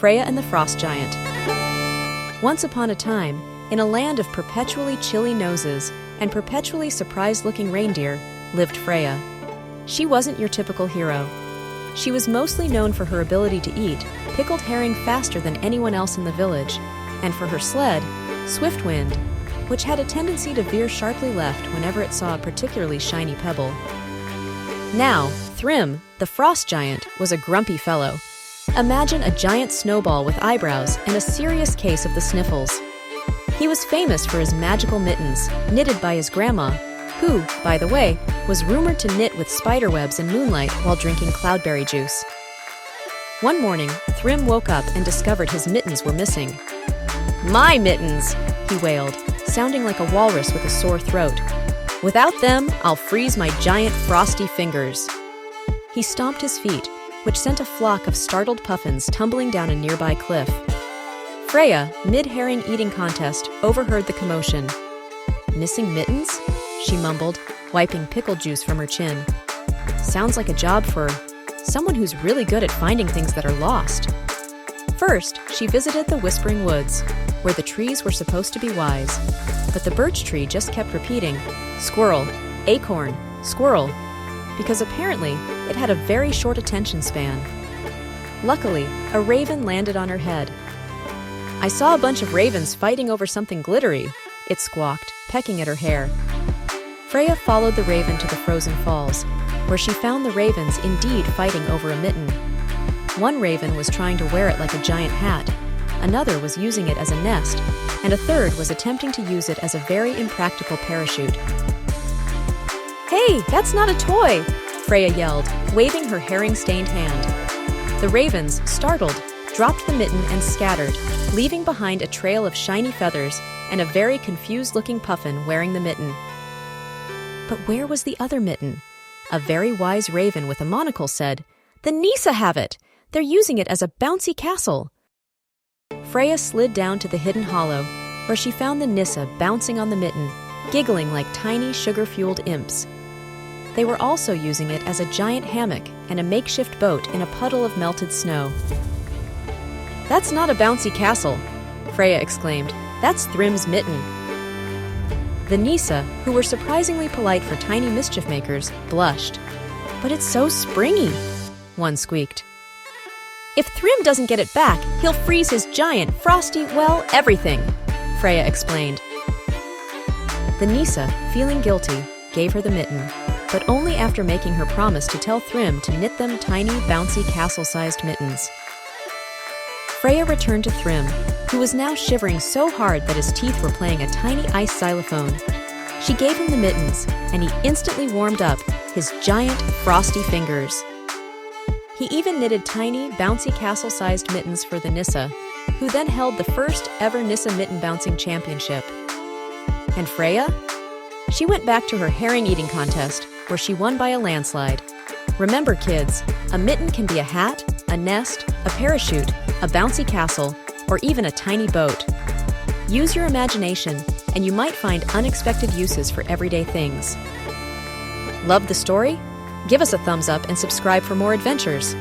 Freya and the Frost Giant. Once upon a time, in a land of perpetually chilly noses and perpetually surprised-looking reindeer, lived Freya. She wasn't your typical hero. She was mostly known for her ability to eat pickled herring faster than anyone else in the village, and for her sled, Swiftwind, which had a tendency to veer sharply left whenever it saw a particularly shiny pebble. Now, Thrym, the Frost Giant, was a grumpy fellow. Imagine a giant snowball with eyebrows and a serious case of the sniffles. He was famous for his magical mittens, knitted by his grandma, who, by the way, was rumored to knit with spiderwebs in moonlight while drinking cloudberry juice. One morning, Thrym woke up and discovered his mittens were missing. "My mittens!" he wailed, sounding like a walrus with a sore throat. "Without them, I'll freeze my giant frosty fingers." He stomped his feet, which sent a flock of startled puffins tumbling down a nearby cliff. Freya, mid-herring eating contest, overheard the commotion. "Missing mittens?" she mumbled, wiping pickle juice from her chin. "Sounds like a job for someone who's really good at finding things that are lost." First, she visited the Whispering Woods, where the trees were supposed to be wise, but the birch tree just kept repeating, "Squirrel, acorn, squirrel," because apparently it had a very short attention span. Luckily, a raven landed on her head. "I saw a bunch of ravens fighting over something glittery," it squawked, pecking at her hair. Freya followed the raven to the frozen falls, where she found the ravens indeed fighting over a mitten. One raven was trying to wear it like a giant hat, another was using it as a nest, and a third was attempting to use it as a very impractical parachute. "Hey, that's not a toy!" Freya yelled, waving her herring-stained hand. The ravens, startled, dropped the mitten and scattered, leaving behind a trail of shiny feathers and a very confused-looking puffin wearing the mitten. But where was the other mitten? A very wise raven with a monocle said, "The Nisse have it! They're using it as a bouncy castle!" Freya slid down to the hidden hollow, where she found the Nisse bouncing on the mitten, giggling like tiny sugar-fueled imps. They were also using it as a giant hammock and a makeshift boat in a puddle of melted snow. "That's not a bouncy castle," Freya exclaimed. "That's Thrym's mitten." The Nisse, who were surprisingly polite for tiny mischief makers, blushed. "But it's so springy," one squeaked. "If Thrym doesn't get it back, he'll freeze his giant, frosty, well, everything," Freya explained. The Nisse, feeling guilty, gave her the mitten, but only after making her promise to tell Thrym to knit them tiny, bouncy, castle-sized mittens. Freya returned to Thrym, who was now shivering so hard that his teeth were playing a tiny ice xylophone. She gave him the mittens, and he instantly warmed up, his giant, frosty fingers. He even knitted tiny, bouncy castle-sized mittens for the Nisse, who then held the first ever Nisse mitten bouncing championship. And Freya? She went back to her herring eating contest, where she won by a landslide. Remember, kids, a mitten can be a hat, a nest, a parachute, a bouncy castle, or even a tiny boat. Use your imagination, and you might find unexpected uses for everyday things. Love the story? Give us a thumbs up and subscribe for more adventures.